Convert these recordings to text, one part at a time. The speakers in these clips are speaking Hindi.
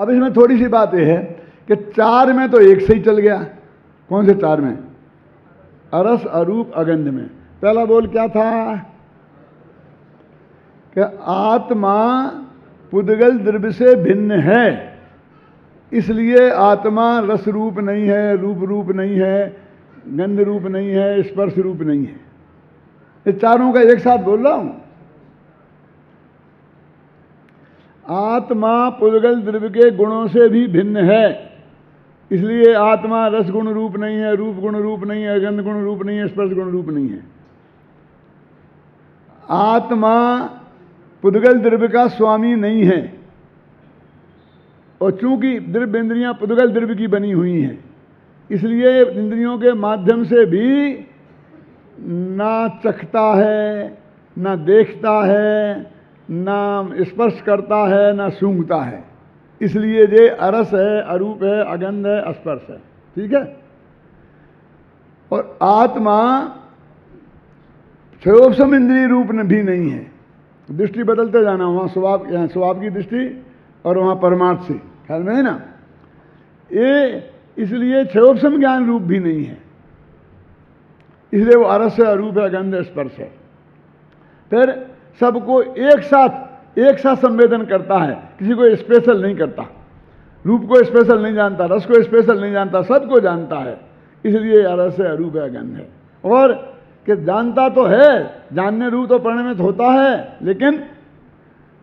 अब इसमें थोड़ी सी बात यह है कि 4 में तो एक से ही चल गया। कौन से 4 में? अरस, अरूप, अगंध में। पहला बोल क्या था कि आत्मा पुद्गल द्रव्य से भिन्न है, इसलिए आत्मा रस रूप नहीं है, रूप रूप नहीं है, गंध रूप नहीं है, स्पर्श रूप नहीं है। ये चारों का एक साथ बोल रहा हूं। आत्मा पुद्गल द्रव्य के गुणों से भी भिन्न है, इसलिए आत्मा रस गुण रूप नहीं है, रूप गुण रूप नहीं है, गंध गुण रूप नहीं है, स्पर्श गुण रूप नहीं है। आत्मा पुद्गल द्रव्य का स्वामी नहीं है, और चूंकि द्रव्य इंद्रियां पुद्गल द्रव्य की बनी हुई हैं, इसलिए इंद्रियों के माध्यम से भी ना चखता है, ना देखता है, ना स्पर्श करता है, ना सूंघता है। इसलिए ये अरस है, अरूप है, अगंध है, स्पर्श है। ठीक है। और आत्मा क्षयोपशम इंद्रिय रूप भी नहीं है। दृष्टि बदलते जाना, वहां स्वभाव की दृष्टि और वहां परमार्थ से, ख्याल में है ना। ये इसलिए क्षयोपशम ज्ञान रूप भी नहीं है, इसलिए वो अरस है, अरूप है, अगंध है, स्पर्श है। फिर सबको एक साथ संवेदन करता है, किसी को स्पेशल नहीं करता। रूप को स्पेशल नहीं जानता, रस को स्पेशल नहीं जानता, सबको जानता है। इसलिए अरस है, अरूप है, अगंध है। और कि जानता तो है, जानने रूप तो परिणमित होता है, लेकिन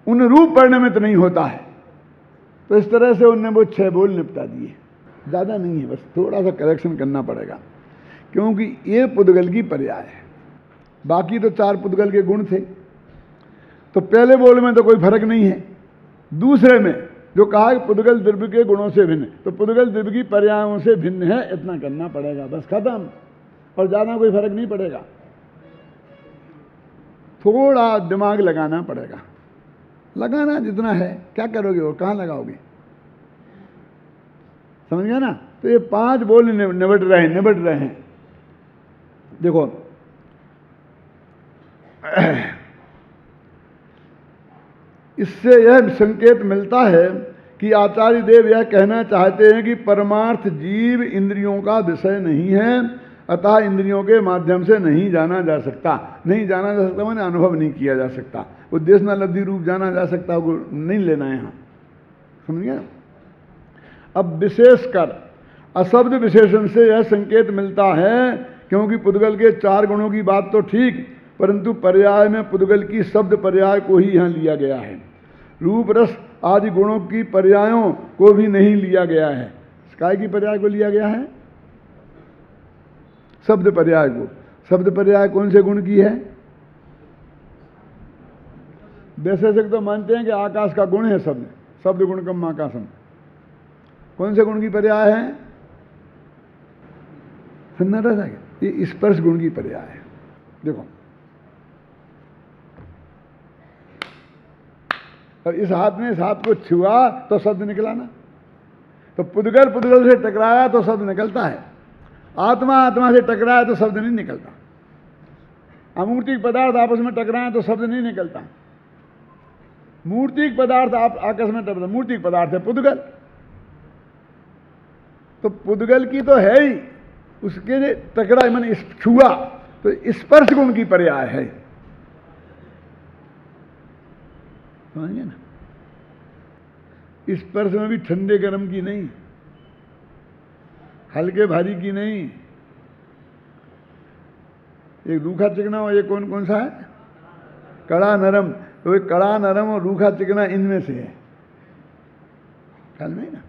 उन रूप परिणमित नहीं होता है। तो इस तरह से उनने वो 6 बोल निपटा दिए। ज़्यादा नहीं है, बस थोड़ा सा करेक्शन करना पड़ेगा, क्योंकि ये पुद्गल की पर्याय है। बाकी तो 4 पुद्गल के गुण थे। तो पहले बोल में तो कोई फर्क नहीं है। दूसरे में जो कहा कि पुद्गल द्रव्य के गुणों से भिन्न, तो पुद्गल द्रव्य की पर्यायों से भिन्न है, इतना करना पड़ेगा, बस खत्म। और ज़्यादा कोई फर्क नहीं पड़ेगा। थोड़ा दिमाग लगाना पड़ेगा, लगाना जितना है। क्या करोगे और कहाँ लगाओगे? समझ गया ना। तो ये 5 बोल निबट रहे हैं। देखो, इससे यह संकेत मिलता है कि आचार्य देव यह कहना चाहते हैं कि परमार्थ जीव इंद्रियों का विषय नहीं है, अतः इंद्रियों के माध्यम से नहीं जाना जा सकता। नहीं जाना जा सकता मैंने अनुभव नहीं किया जा सकता। उद्देश्य न लब्धि रूप जाना जा सकता, वो नहीं लेना है यहाँ। समझ गया। अब विशेषकर अशब्द विशेषण से यह संकेत मिलता है, क्योंकि पुद्गल के 4 गुणों की बात तो ठीक, परंतु पर्याय में पुद्गल की शब्द पर्याय को ही यहाँ लिया गया है। रूप रस आदि गुणों की पर्यायों को भी नहीं लिया गया है। काय की पर्याय को लिया गया है? शब्द पर्याय को। शब्द पर्याय कौन से गुण की है? वैशेषिक तो मानते हैं कि आकाश का गुण है शब्द, शब्द गुण कम आकाशम। कौन से गुण की पर्याय है? सन्नाटा था। ये स्पर्श गुण की पर्याय है। देखो, तो इस हाथ ने इस हाथ को छुआ तो शब्द निकला ना। तो पुद्गल से टकराया तो शब्द निकलता है। आत्मा से टकराया तो शब्द नहीं निकलता। अमूर्तिक पदार्थ आपस में टकराए तो शब्द नहीं निकलता। मूर्तिक पदार्थ आपस में टकराए, मूर्तिक पदार्थ है पुद्गल। तो पुद्गल की तो है ही, उसके टकराए मैंने छुआ तो स्पर्श गुण की पर्याय है। समझिए ना। स्पर्श में भी ठंडे गर्म की नहीं, हल्के भारी की नहीं। एक रूखा चिकना और ये कौन सा है? कड़ा नरम। तो एक कड़ा नरम और रूखा चिकना इनमें से है, ख्याल में ना।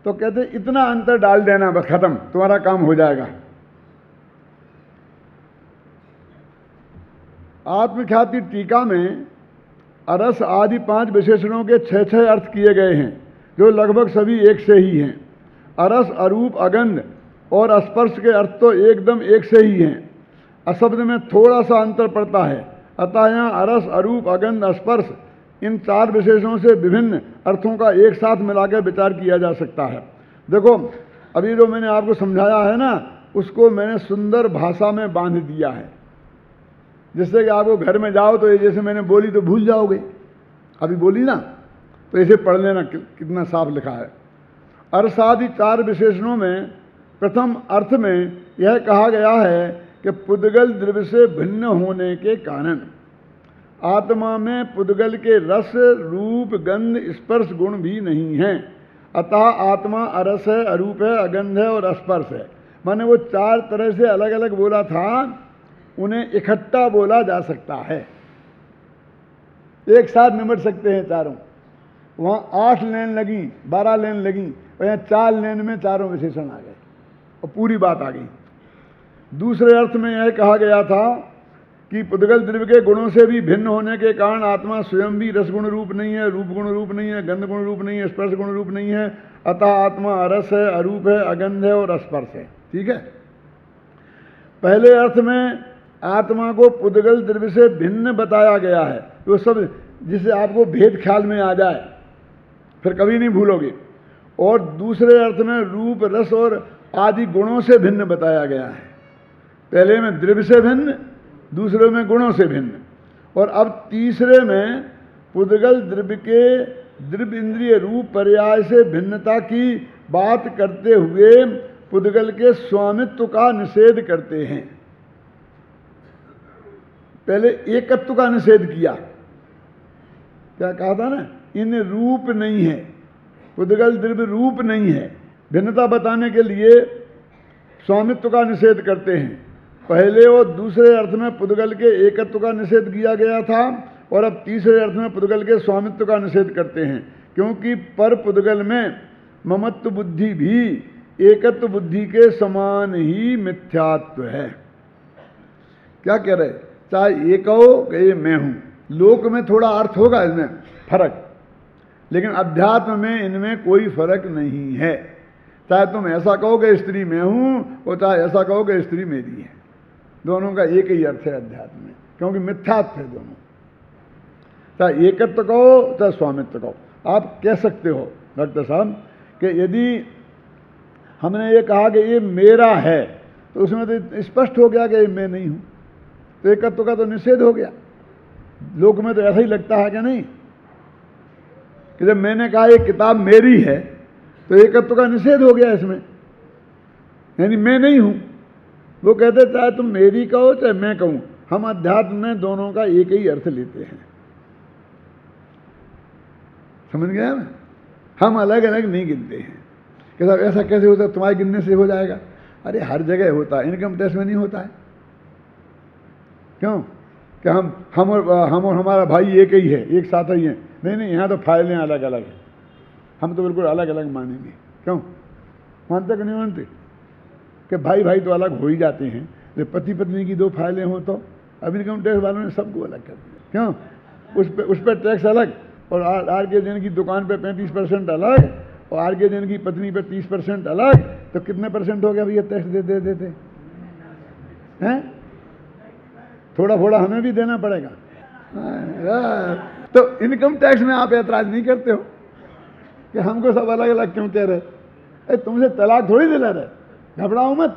तो कहते इतना अंतर डाल देना, बस खत्म, तुम्हारा काम हो जाएगा। आत्मख्याति टीका में अरस आदि 5 विशेषणों के 6 अर्थ किए गए हैं, जो लगभग सभी एक से ही हैं। अरस, अरूप, अगंध और स्पर्श के अर्थ तो एकदम एक से ही हैं। अशब्द में थोड़ा सा अंतर पड़ता है, अतः यहाँ अरस, अरूप, अगंध, स्पर्श इन 4 विशेषणों से विभिन्न अर्थों का एक साथ मिलाकर विचार किया जा सकता है। देखो, अभी जो मैंने आपको समझाया है ना, उसको मैंने सुंदर भाषा में बांध दिया है, जिससे कि आपको घर में जाओ तो ये जैसे मैंने बोली तो भूल जाओगे। अभी बोली ना, तो इसे पढ़ लेना कितना साफ लिखा है। अरसादि 4 विशेषणों में प्रथम अर्थ में यह कहा गया है कि पुद्गल द्रव्य से भिन्न होने के कारण आत्मा में पुद्गल के रस, रूप, गंध, स्पर्श गुण भी नहीं हैं। अतः आत्मा अरस है, अरूप है, अगंध है और स्पर्श है। माने वो 4 तरह से अलग अलग बोला था, उन्हें इकट्ठा बोला जा सकता है, एक साथ निमट सकते हैं चारों। वहाँ 8 लेन लगी, 12 लेन लगी, और यहाँ 4 लेन में चारों विशेषण आ गए और पूरी बात आ गई। दूसरे अर्थ में यह कहा गया था कि पुद्गल द्रव्य के गुणों से भी भिन्न होने के कारण आत्मा स्वयं भी रसगुण रूप नहीं है, रूप गुण रूप नहीं है, गंध गुण रूप नहीं है, स्पर्श गुण रूप नहीं है। अतः आत्मा अरस है, अरूप है, अगंध है और स्पर्श है। ठीक है। पहले अर्थ में आत्मा को पुद्गल द्रव्य से भिन्न बताया गया है, तो सब जिससे आपको भेद ख्याल में आ जाए, फिर कभी नहीं भूलोगे। और दूसरे अर्थ में रूप, रस और आदि गुणों से भिन्न बताया गया है। पहले में द्रव्य से भिन्न, दूसरे में गुणों से भिन्न, और अब तीसरे में पुद्गल द्रव्य के द्रव्य इंद्रिय रूप पर्याय से भिन्नता की बात करते हुए पुद्गल के स्वामित्व का निषेध करते हैं। पहले एकत्व का निषेध किया, क्या कहा था ना, इन रूप नहीं है, पुद्गल द्रव्य रूप नहीं है। भिन्नता बताने के लिए स्वामित्व का निषेध करते हैं। पहले और दूसरे अर्थ में पुद्गल के एकत्व का निषेध किया गया था, और अब तीसरे अर्थ में पुद्गल के स्वामित्व का निषेध करते हैं, क्योंकि पर पुद्गल में ममत्व बुद्धि भी एकत्व बुद्धि के समान ही मिथ्यात्व है। क्या कह रहे, चाहे ये कहो कि ये मैं हूं, लोक में थोड़ा अर्थ होगा इसमें फर्क, लेकिन अध्यात्म में इनमें कोई फर्क नहीं है। चाहे तुम ऐसा कहो कि स्त्री मैं हूं, और चाहे ऐसा कहो कि स्त्री मेरी है, दोनों का एक ही अर्थ है अध्यात्म में, क्योंकि मिथ्यात्व है दोनों। चाहे एकत्व कहो चाहे स्वामित्व कहो। आप कह सकते हो डॉक्टर साहब कि यदि हमने ये कहा कि ये मेरा है, तो उसमें तो स्पष्ट हो गया कि ये मैं नहीं हूं, तो एकत्व का तो निषेध हो गया। लोक में तो ऐसा ही लगता है कि नहीं, कि जब मैंने कहा ये किताब मेरी है तो एकत्व का निषेध हो गया इसमें, यानी मैं नहीं हूं। वो कहते चाहे तुम मेरी कहो चाहे मैं कहूं, हम अध्यात्म में दोनों का एक ही अर्थ लेते हैं। समझ गया ना, हम अलग अलग नहीं गिनते हैं कि साहब ऐसा कैसे होता है, तुम्हारे गिनने से हो जाएगा। अरे हर जगह होता है, इनकम टैक्स में नहीं होता है। क्यों कि हम और हमारा भाई एक ही है, एक साथ ही है। नहीं, यहाँ तो फाइलें अलग अलग हैं, हम तो बिल्कुल अलग अलग मानेंगे। क्यों मानते कि नहीं मानते कि भाई भाई तो अलग हो ही जाते हैं, जब पति पत्नी की 2 फाइलें हों तो अब इनकम टैक्स वालों ने सबको अलग कर दिया। क्यों, उस पर टैक्स अलग, और आर के जन की दुकान पे 35% अलग, और आर के जन की पत्नी पे 30% अलग, तो कितने परसेंट हो गया भैया टैक्स देते हैं? थोड़ा थोड़ा हमें भी देना पड़ेगा। तो इनकम टैक्स में आप ऐतराज नहीं करते हो कि हमको सब अलग अलग क्यों कह रहे? अरे तुमसे तलाक थोड़ी दिला रहे, घबराओ मत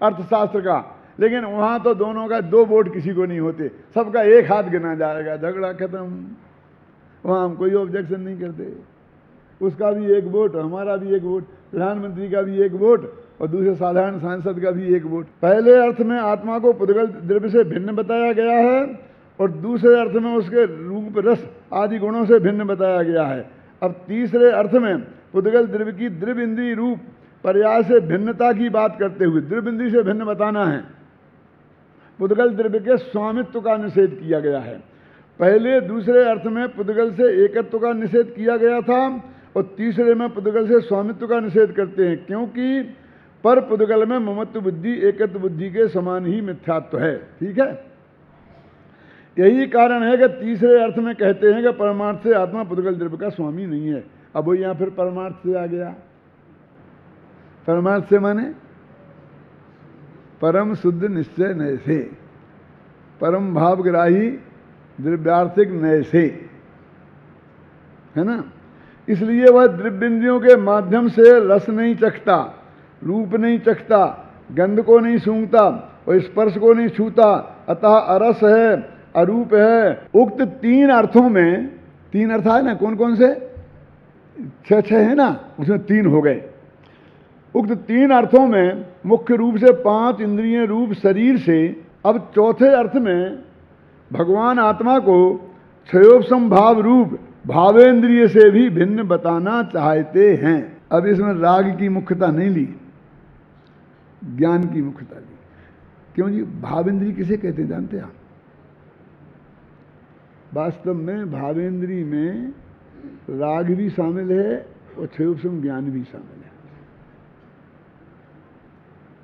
अर्थशास्त्र का। लेकिन वहां तो दोनों का 2 वोट किसी को नहीं होते, सबका एक हाथ गिना जाएगा, झगड़ा खत्म। वहां हम कोई ऑब्जेक्शन नहीं करते, उसका भी 1 वोट, हमारा भी 1 वोट, प्रधानमंत्री का भी 1 वोट, और दूसरे साधारण सांसद का भी 1 वोट। पहले अर्थ में आत्मा को पुद्गल द्रव्य से भिन्न बताया गया है, और दूसरे अर्थ में उसके रूप, रस आदि गुणों से भिन्न बताया गया है। अब तीसरे अर्थ में पुद्गल द्रव्य की द्रव्य इंद्रिय रूप पर्याय से भिन्नता की बात करते हुए, द्रव्य इंद्रिय से भिन्न बताना है, पुद्गल द्रव्य के स्वामित्व का निषेध किया गया है। पहले दूसरे अर्थ में पुद्गल से एकत्व का निषेध किया गया था, और तीसरे में पुद्गल से स्वामित्व का निषेध करते हैं, क्योंकि पर पुद्गल में ममत्व बुद्धि एकत्व बुद्धि के समान ही मिथ्यात्व है। ठीक है, यही कारण है कि तीसरे अर्थ में कहते हैं कि परमार्थ से आत्मा पुद्गल द्रव्य का स्वामी नहीं है। अब वो यहां फिर परमार्थ से आ गया। परमार्थ से माने परम शुद्ध निश्चय नय से, परम भावग्राही द्रव्यार्थिक नय से, है ना। इसलिए वह द्रव्येंद्रियों के माध्यम से रस नहीं चखता, रूप नहीं चखता, गंध को नहीं सूंघता और स्पर्श को नहीं छूता, अतः अरस है, अरूप है। उक्त 3 अर्थों में 3 अर्थ आए ना, कौन कौन से? 6 है ना, उसमें 3 हो गए। उक्त 3 अर्थों में मुख्य रूप से 5 इंद्रिय रूप शरीर से अब चौथे अर्थ में भगवान आत्मा को क्षयोपशम भाव रूप भावेंद्रिय से भी भिन्न बताना चाहते हैं। अब इसमें राग की मुख्यता नहीं ली, ज्ञान की मुख्यता ली। क्यों जी? भावेंद्रिय किसे कहते हैं जानते हैं आप? वास्तव में भावेंद्रिय में राग भी शामिल है और क्षयोपशम ज्ञान भी शामिल है,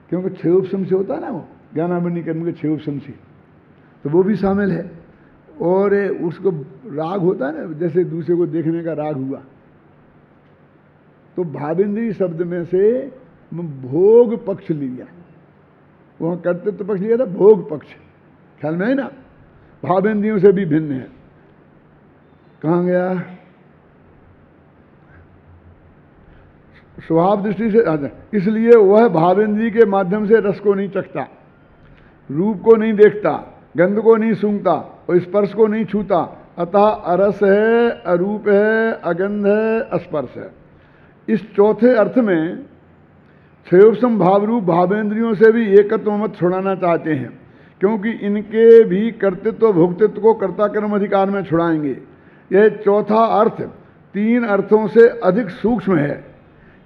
क्योंकि क्षयोपशम से होता है ना, वो ज्ञानावरणी कर्म के क्षयोपशम से, तो वो भी शामिल है। और उसको राग होता है ना, जैसे दूसरे को देखने का राग हुआ, तो भावेंद्रीय शब्द में से भोग पक्ष लिया, वहाँ कर्तृत्व पक्ष लिया था, भोग पक्ष, ख्याल में है ना, भावेंद्रियों से भी भिन्न है। कहाँ गया? स्वभाव दृष्टि से, इसलिए वह भावेंद्रिय के माध्यम से रस को नहीं चखता, रूप को नहीं देखता, गंध को नहीं सूंघता और स्पर्श को नहीं छूता, अतः अरस है, अरूप है, अगंध है, अस्पर्श है। इस चौथे अर्थ में क्षयोपशम भाव रूप भावेंद्रियों से भी एकत्व मत छुड़ाना चाहते हैं, क्योंकि इनके भी कर्तृत्व भोक्तृत्व को कर्ता कर्म अधिकार में छुड़ाएंगे। यह चौथा अर्थ 3 अर्थों से अधिक सूक्ष्म है,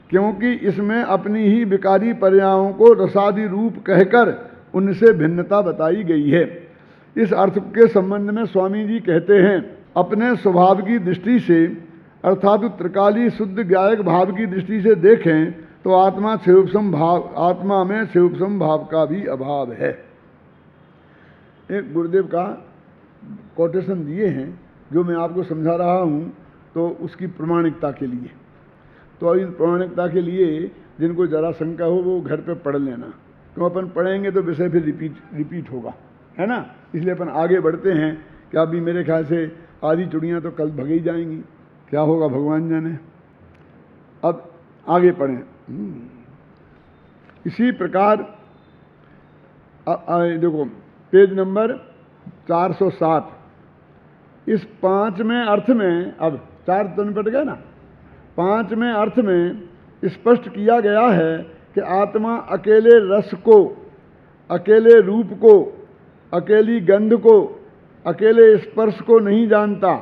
क्योंकि इसमें अपनी ही विकारी पर्यायों को रसादि रूप कहकर उनसे भिन्नता बताई गई है। इस अर्थ के संबंध में स्वामी जी कहते हैं, अपने स्वभाव की दृष्टि से अर्थात त्रिकाली शुद्ध गायक भाव की दृष्टि से देखें तो आत्मा क्षयोपशम भाव, आत्मा में क्षयोपशम भाव का भी अभाव है। एक गुरुदेव का कोटेशन दिए हैं जो मैं आपको समझा रहा हूँ, तो उसकी प्रमाणिकता के लिए, तो इन प्रमाणिकता के लिए जिनको जरा शंका हो वो घर पे पढ़ लेना, तो अपन पढ़ेंगे तो विषय फिर रिपीट होगा, है ना। इसलिए अपन आगे बढ़ते हैं कि अभी मेरे ख्याल से आधी चुड़ियाँ तो कल भग ही जाएंगी, क्या होगा भगवान जाने। अब आगे पढ़ें। इसी प्रकार देखो पेज नंबर 407, इस 5वें अर्थ में, अब 4 तो निपट गए ना, 5वें अर्थ में स्पष्ट किया गया है कि आत्मा अकेले रस को, अकेले रूप को, अकेली गंध को, अकेले स्पर्श को नहीं जानता,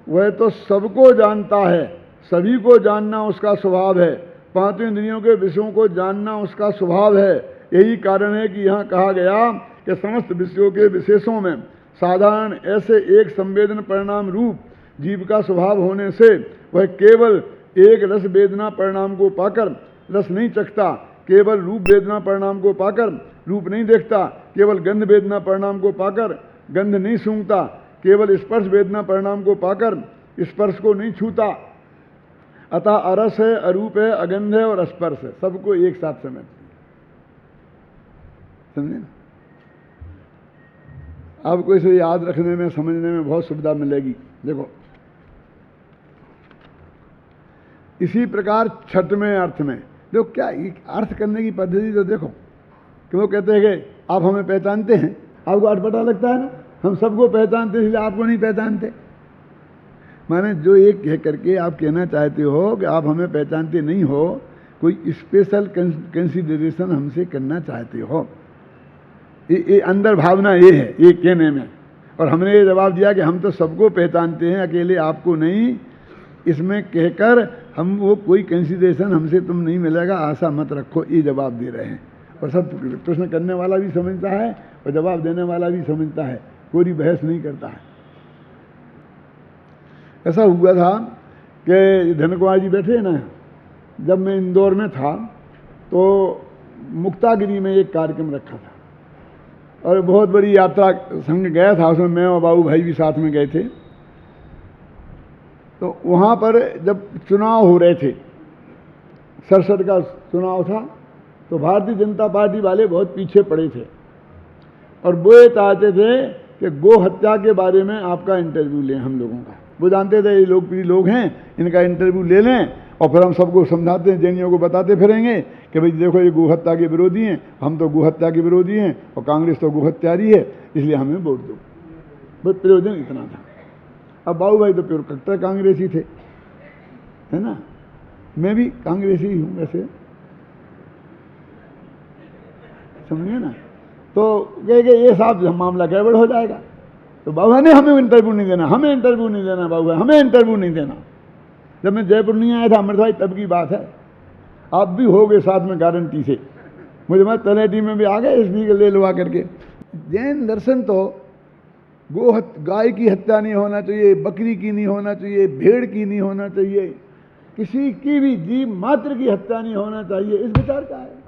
वह तो सबको जानता है, सभी को जानना उसका स्वभाव है, 5 इंद्रियों के विषयों को जानना उसका स्वभाव है। यही कारण है कि यहाँ कहा गया कि समस्त विषयों के विशेषों में साधारण ऐसे एक संवेदन परिणाम रूप जीव का स्वभाव होने से वह केवल एक रस वेदना परिणाम को पाकर रस नहीं चखता, केवल रूप वेदना परिणाम को पाकर रूप नहीं देखता, केवल गंध वेदना परिणाम को पाकर गंध नहीं सूंघता, केवल स्पर्श वेदना परिणाम को पाकर स्पर्श को नहीं छूता। अतः अरस है, अरूप है, अगंध है और अस्पर्श है, सबको एक साथ समझ, समझे ना। आपको इसे याद रखने में, समझने में बहुत सुविधा मिलेगी। देखो इसी प्रकार 6वें अर्थ में देखो क्या अर्थ करने की पद्धति, तो देखो कि वो कहते हैं कि आप हमें पहचानते हैं, आपको अर्थ पता लगता है ना, हम सबको पहचानते हैं इसलिए आपको नहीं पहचानते। माने जो एक कह करके आप कहना चाहते हो कि आप हमें पहचानते नहीं हो, कोई स्पेशल कंसिडरेशन हमसे करना चाहते हो, ये अंदर भावना ये है, ये कहने में। और हमने ये जवाब दिया कि हम तो सबको पहचानते हैं, अकेले आपको नहीं। इसमें कहकर हम वो कोई कंसिडरेशन हमसे तुम नहीं मिलेगा आशा मत रखो, ये जवाब दे रहे हैं। और सब प्रश्न करने वाला भी समझता है और जवाब देने वाला भी समझता है, कोई बहस नहीं करता है। ऐसा हुआ था कि धन कुमार जी बैठे ना, जब मैं इंदौर में था तो मुक्तागिरी में एक कार्यक्रम रखा था और बहुत बड़ी यात्रा संग गया था, उसमें मैं और बाबू भाई भी साथ में गए थे। तो वहाँ पर जब चुनाव हो रहे थे, 67 का चुनाव था, तो भारतीय जनता पार्टी वाले बहुत पीछे पड़े थे और वो ये चाहते थे कि गो हत्या के बारे में आपका इंटरव्यू लें हम लोगों का। वो जानते थे ये लोकप्रिय लोग हैं, इनका इंटरव्यू ले लें और फिर हम सबको समझाते हैं, जैनियों को बताते फिरेंगे कि भाई देखो ये गो हत्या के विरोधी हैं, हम तो गो हत्या के विरोधी हैं और कांग्रेस तो गो हत्यारी है, इसलिए हमें वोट दो। बस प्रयोजन इतना था। अब बाबू भाई तो प्योर कट्टर कांग्रेसी थे, है ना, मैं भी कांग्रेसी ही हूँ वैसे, समझिए ना। तो कहेंगे ये साहब मामला गड़बड़ हो जाएगा, तो बाबा ने हमें इंटरव्यू नहीं देना, हमें इंटरव्यू नहीं देना, बाबू हमें इंटरव्यू नहीं देना। जब मैं जयपुर नहीं आया था अमृत भाई, तब की बात है, आप भी हो गए साथ में गारंटी से, मुझे मैं तलेटी में भी आ गए इसलिए ले लुआ करके। जैन दर्शन तो गाय की हत्या नहीं होना चाहिए, बकरी की नहीं होना चाहिए, भेड़ की नहीं होना चाहिए, किसी की भी जीव मात्र की हत्या नहीं होना चाहिए, इस विचार का है।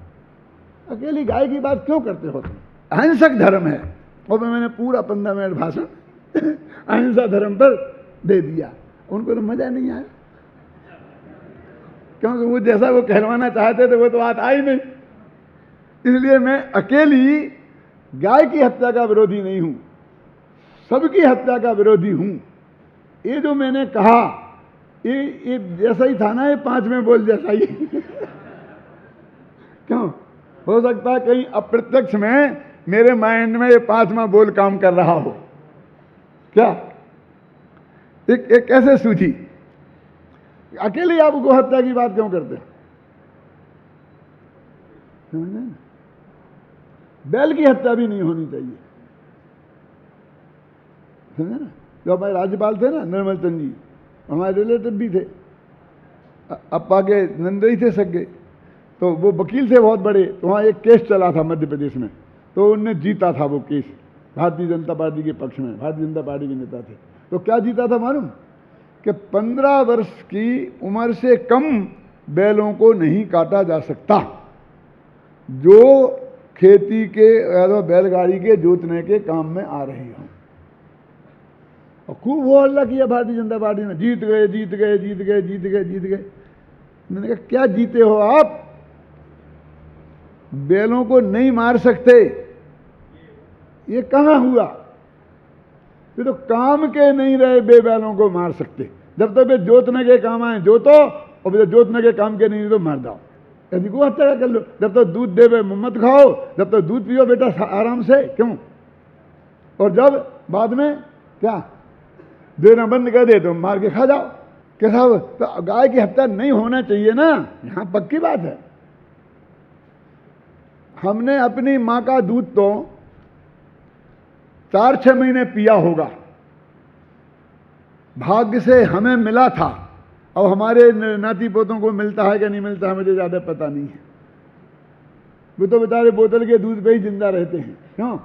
अकेली गाय की बात क्यों करते हो तुम? अहिंसक धर्म है, और मैंने पूरा 15 मिनट भाषण अहिंसा धर्म पर दे दिया, उनको तो मजा नहीं आया, क्योंकि वो जैसा वो कहलवाना चाहते थे वो तो बात आई नहीं। इसलिए मैं अकेली गाय की हत्या का विरोधी नहीं हूं, सबकी हत्या का विरोधी हूं। ये जो मैंने कहा ये जैसा ही था ना, ये 5वें बोल जैसा ही क्यों हो सकता है कहीं अप्रत्यक्ष में मेरे माइंड में ये 5वां बोल काम कर रहा हो क्या? एक कैसे सूझी? अकेले आप गो हत्या की बात क्यों करते हैं? समझे ना, बैल की हत्या भी नहीं होनी चाहिए, समझे ना। जो हमारे राज्यपाल थे ना निर्मल चंद जी, हमारे रिलेटिव भी थे, अप्पा के नंदई थे सगे, तो वो वकील थे बहुत बड़े, तो वहाँ एक केस चला था मध्य प्रदेश में, तो उनने जीता था वो केस भारतीय जनता पार्टी के पक्ष में, भारतीय जनता पार्टी के नेता थे। तो क्या जीता था मालूम? कि 15 वर्ष की उम्र से कम बैलों को नहीं काटा जा सकता, जो खेती के या बैलगाड़ी के जोतने के काम में आ रही हो। और खूब वो हल्ला किया भारतीय जनता पार्टी ने, जीत गए जीत गए जीत गए जीत गए जीत गए। मैंने कहा क्या जीते हो आप? बैलों को नहीं मार सकते, ये कहां हुआ? ये तो काम के नहीं रहे, बैलों को मार सकते। जब तक वे जोतने के काम आए जोतो, और जब जोतने के काम के नहीं तो मार दो, यदि को हत्या कर लो। जब तक दूध दे मत खाओ, जब तक दूध पियो बेटा आराम से, क्यों? और जब बाद में क्या देना बंद कर दे तो मार के खा जाओ। कि साहब तो गाय की हत्या नहीं होना चाहिए ना, यहां पक्की बात है। हमने अपनी मां का दूध तो 4-6 महीने पिया होगा, भाग्य से हमें मिला था। अब हमारे नाती पोतों को मिलता है कि नहीं मिलता है मुझे ज्यादा पता नहीं है, वो तो बेचारे बोतल के दूध पे ही जिंदा रहते हैं, क्यों?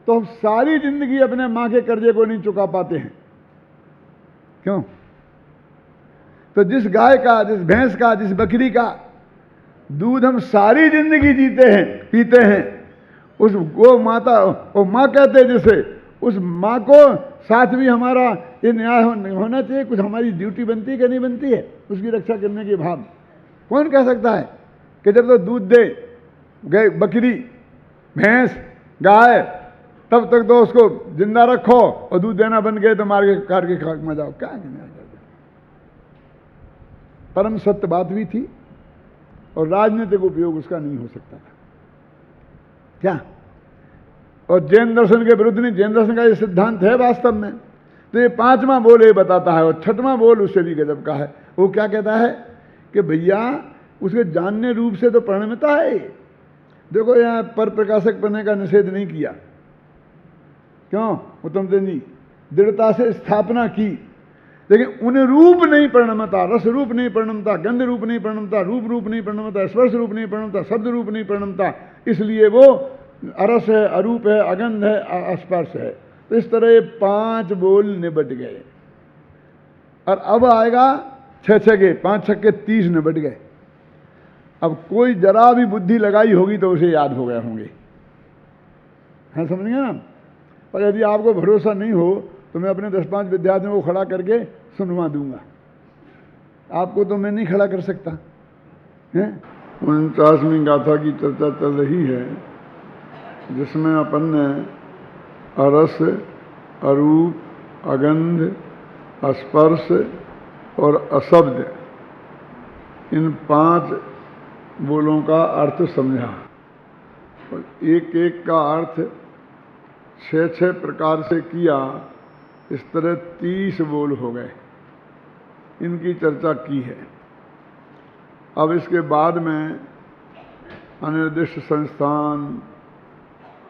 तो हम सारी जिंदगी अपने मां के कर्जे को नहीं चुका पाते हैं, क्यों? तो जिस गाय का, जिस भैंस का, जिस बकरी का दूध हम सारी जिंदगी जीते हैं, पीते हैं, उस गो माता, वो माँ कहते हैं जिसे, उस माँ को साथ भी हमारा ये न्याय होना चाहिए। कुछ हमारी ड्यूटी बनती है कि नहीं बनती है उसकी रक्षा करने के भाव? कौन कह सकता है कि जब तो दूध दे गए बकरी, भैंस, गाय, तब तक तो उसको जिंदा रखो, और दूध देना बन गए तो मार के काट के खाक में जाओ? क्या परम सत्य बात भी थी, और राजनीतिक उपयोग उसका नहीं हो सकता था क्या? और जैन दर्शन के विरुद्ध नहीं, जैन दर्शन का ये सिद्धांत है वास्तव में। तो ये 5वां बोल ये बताता है, और 6वां बोल उससे भी गजब का है। वो क्या कहता है कि भैया उसके जानने रूप से तो परिणमता है। देखो यहाँ पर प्रकाशक बनने का निषेध नहीं किया, क्यों उत्तम चंद जी? दृढ़ता से स्थापना की, लेकिन उन रूप नहीं परिणमता, रस रूप नहीं परिणमता, गंध रूप नहीं परिणमता, रूप रूप नहीं परिणमता, स्पर्श रूप नहीं परिणमता, शब्द रूप नहीं परिणमता, इसलिए वो अरस है, अरूप है, अगंध है, अस्पर्श है। तो इस तरह 5 बोल निबट गए, और अब आएगा 6 के 5 6 के 30 निबट गए। अब कोई जरा भी बुद्धि लगाई होगी तो उसे याद हो गए होंगे, हाँ समझ गए ना। और यदि आपको भरोसा नहीं हो तो मैं अपने 10-5 विद्यार्थियों को खड़ा करके सुनवा दूंगा, आपको तो मैं नहीं खड़ा कर सकता है। 49वीं गाथा की चर्चा चल रही है, जिसमें अपन ने अरस, अरूप, अगंध, स्पर्श और अशब्द, इन 5 बोलों का अर्थ समझा, और एक एक का अर्थ 6-6 प्रकार से किया, इस तरह 30 बोल हो गए, इनकी चर्चा की है। अब इसके बाद में अनिर्दिष्ट संस्थान,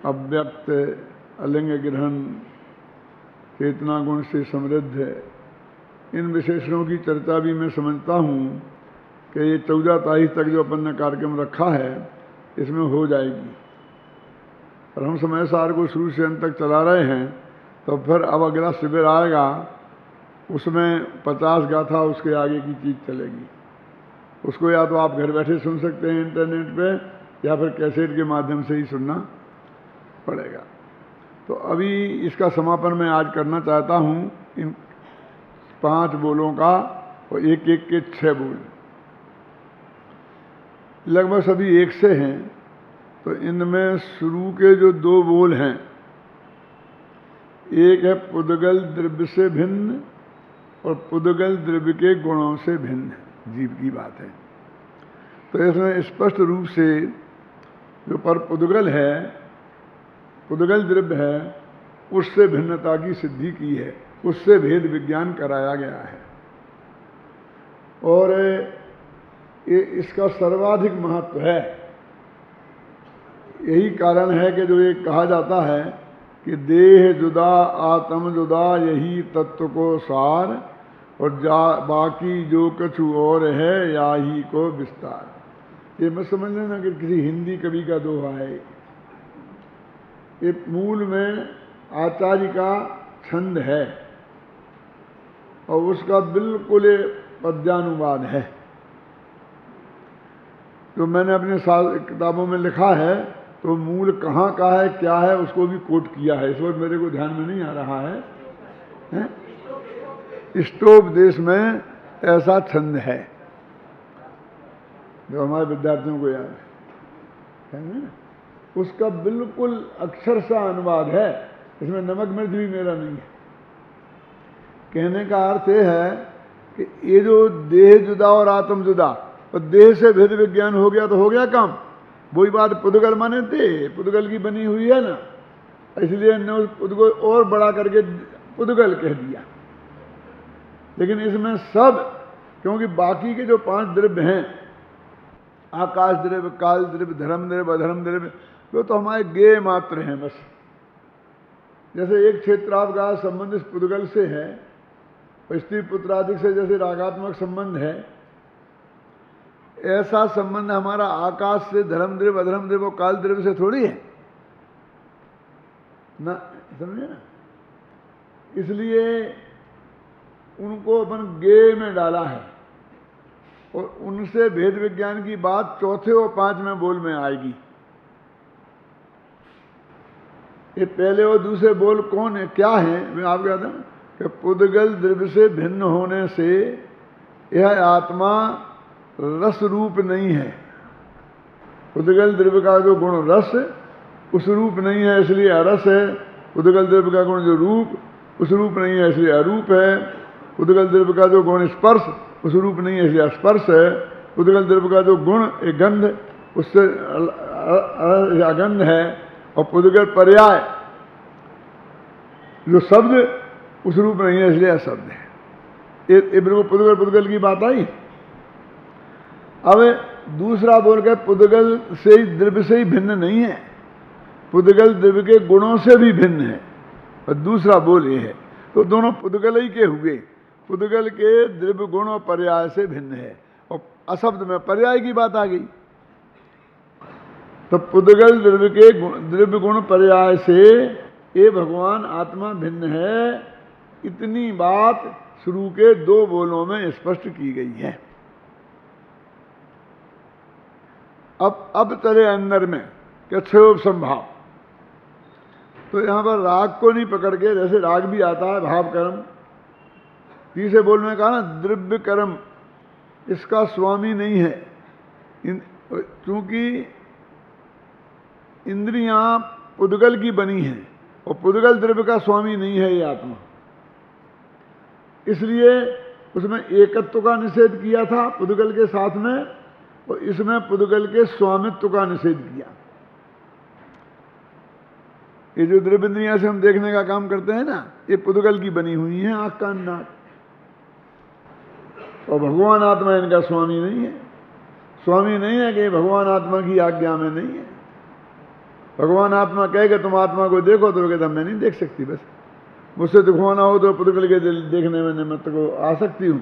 अव्यक्त, अलिंग ग्रहण, चेतना गुण से समृद्ध है, इन विशेषणों की चर्चा भी मैं समझता हूँ कि ये 14 तारीख तक जो अपन ने कार्यक्रम रखा है इसमें हो जाएगी। और हम समय सार को शुरू से अंत तक चला रहे हैं, तो फिर अब अगला शिविर आएगा, उसमें 50 गाथा उसके आगे की चीज़ चलेगी। उसको या तो आप घर बैठे सुन सकते हैं इंटरनेट पे, या फिर कैसेट के माध्यम से ही सुनना पड़ेगा। तो अभी इसका समापन मैं आज करना चाहता हूँ इन 5 बोलों का, और एक एक के 6 बोल लगभग सभी एक से हैं। तो इनमें शुरू के जो 2 बोल हैं, एक है पुद्गल द्रव्य से भिन्न और पुद्गल द्रव्य के गुणों से भिन्न, जीव की बात है। तो इसमें स्पष्ट रूप से जो पर पुद्गल है, पुद्गल द्रव्य है, उससे भिन्नता की सिद्धि की है, उससे भेद विज्ञान कराया गया है। और ये इसका सर्वाधिक महत्व है। यही कारण है कि जो ये कहा जाता है कि देह जुदा आत्म जुदा यही तत्व को सार, और बाकी जो कछु और है या ही को विस्तार। ये मत समझ लेना कि किसी हिंदी कवि का दोहा है। ये मूल में आचार्य का छंद है और उसका बिल्कुल पद्यानुवाद है। जो मैंने अपने किताबों में लिखा है, तो मूल कहाँ का है, क्या है, उसको भी कोट किया है। इस वक्त मेरे को ध्यान में नहीं आ रहा है। इष्टोपदेश में ऐसा छंद है जो हमारे विद्यार्थियों को याद है ना, उसका बिल्कुल अक्षर सा अनुवाद है। इसमें नमक मिर्च भी मेरा नहीं है। कहने का अर्थ यह है कि ये जो देह जुदा और आत्म जुदा, और देह से भेद विज्ञान हो गया तो हो गया काम। वही बात पुद्गल माने देह, पुद्गल की बनी हुई है ना, इसलिए ने पुद्गल और बड़ा करके पुद्गल कह दिया। लेकिन इसमें सब, क्योंकि बाकी के जो 5 द्रव्य हैं, आकाश द्रव्य, काल द्रव्य, धर्म द्रव्य, अधर्म द्रव्य, वो तो हमारे गेय मात्र हैं बस। जैसे एक क्षेत्र आपका संबंध इस पुद्गल से है, स्त्री पुत्रादिक से जैसे रागात्मक संबंध है, ऐसा संबंध हमारा आकाश से, धर्म द्रव्य, अधर्म द्रव्य, काल द्रव्य से थोड़ी है ना, समझे ना। इसलिए उनको अपन गे में डाला है, और उनसे भेद विज्ञान की बात चौथे और 5वें बोल में आएगी। ये पहले और दूसरे बोल कौन है, क्या है, मैं आपको कहता हूं कि पुद्गल द्रव्य से भिन्न होने से यह आत्मा रस रूप नहीं है। पुद्गल द्रव्य का जो गुण रस, उस रूप नहीं है, इसलिए अरस है। पुद्गल द्रव्य का गुण जो रूप, उस रूप नहीं है, इसलिए अरूप है। पुद्गल द्रव्य का जो गुण स्पर्श, उस रूप नहीं है, इसलिए स्पर्श है। पुद्गल द्रव्य का जो गुण एक गंध, उससे अगंध है। और पुद्गल पर्याय जो शब्द, उस रूप नहीं है, इसलिए अशब्द है। ये बिल्कुल पुद्गल पुद्गल की बात आई। अब दूसरा बोल के पुद्गल से ही, द्रव्य से ही भिन्न नहीं है, पुद्गल द्रव्य के गुणों से भी भिन्न है। और दूसरा बोल ये है, तो दोनों पुद्गल ही के हुए। पुद्गल के द्रव्य गुण और पर्याय से भिन्न है, और अशब्द में पर्याय की बात आ गई। तो पुद्गल द्रव्य के द्रव्य गुण पर्याय से ये भगवान आत्मा भिन्न है, इतनी बात शुरू के 2 बोलों में स्पष्ट की गई है। अब चले अंदर में कि क्षोभ संभाव। तो यहां पर राग को नहीं पकड़ के, जैसे राग भी आता है भाव कर्म, तीसरे बोल में कहा ना द्रव्य कर्म इसका स्वामी नहीं है, क्योंकि इंद्रियां पुद्गल की बनी हैं और पुद्गल द्रव्य का स्वामी नहीं है ये आत्मा। इसलिए उसमें एकत्व का निषेध किया था पुद्गल के साथ में, और इसमें पुद्गल के स्वामित्व का निषेध किया। ये जो द्रव्येंद्रियां से हम देखने का काम करते हैं ना, ये पुद्गल की बनी हुई है, आंख कान नाक। और भगवान आत्मा इनका स्वामी नहीं है। स्वामी नहीं है कि भगवान आत्मा की आज्ञा में नहीं है। भगवान आत्मा कहेगा तुम आत्मा को देखो, तो कहता मैं नहीं देख सकती, बस मुझसे दिखवाना हो तो पुद्गल के दिल देखने में निमित्त को आ सकती हूं,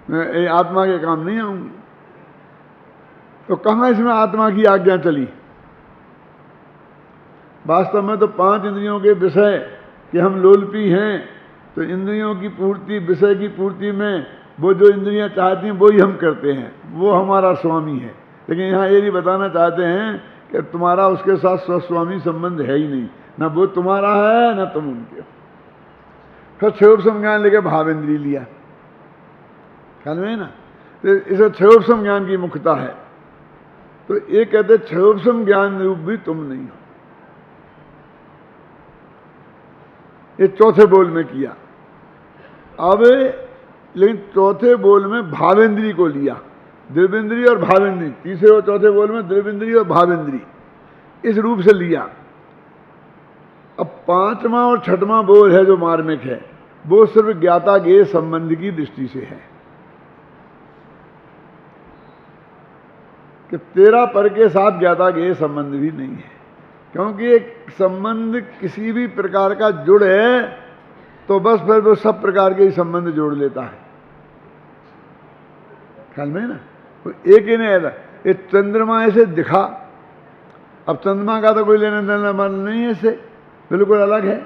मैं आत्मा के काम नहीं आऊंगी। तो कहां इसमें आत्मा की आज्ञा चली? वास्तव में तो 5 इंद्रियों के विषय कि हम लोलपी हैं, तो इंद्रियों की पूर्ति, विषय की पूर्ति में वो जो इंद्रियां चाहती हैं वही हम करते हैं, वो हमारा स्वामी है। लेकिन यहाँ ये नहीं बताना चाहते हैं कि तुम्हारा उसके साथ स्वस्वामी संबंध है ही नहीं, ना वो तुम्हारा है ना तुम उनके। फिर क्षयोपम ज्ञान लेके भावेंद्री लिया, ख्याल में है ना। तो इसे क्षयोपम ज्ञान की मुख्यता है। तो ये कहते क्षयोपम ज्ञान रूप भी तुम नहीं हो। ये चौथे बोल में किया। अब लेकिन चौथे बोल में भावेंद्री को लिया, द्रव्येंद्री और भावेंद्री। तीसरे और चौथे बोल में द्रव्येंद्री और भावेंद्री इस रूप से लिया। अब 5वां और 6वां बोल है जो मार्मिक है, वो सिर्फ ज्ञाता ज्ञेय संबंध की दृष्टि से है कि तेरा पर के साथ ज्ञाता ज्ञेय संबंध भी नहीं है। क्योंकि एक संबंध किसी भी प्रकार का जुड़ है तो बस फिर वो सब प्रकार के ही संबंध जोड़ लेता है, ख्याल में ना। तो एक ही नहीं ऐसा, ये चंद्रमा ऐसे दिखा, अब चंद्रमा का तो कोई लेना देना मन नहीं है, इससे बिल्कुल अलग है?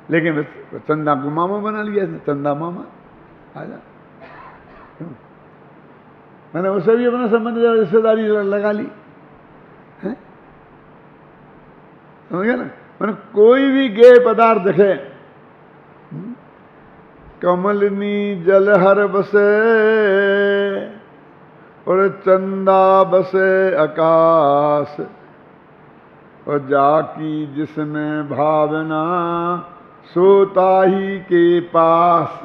लेकिन चंदा को मामा बना लिया इसने, चंदा मामा आजा, मैंने उससे भी अपना संबंध रिश्तेदारी लगा ली, समझ गया ना। मैंने कोई भी गेय पदार्थ देखे, कमलनी जलहर बसे और चंदा बसे आकाश, और जाकी जिसमें भावना सोता ही के पास।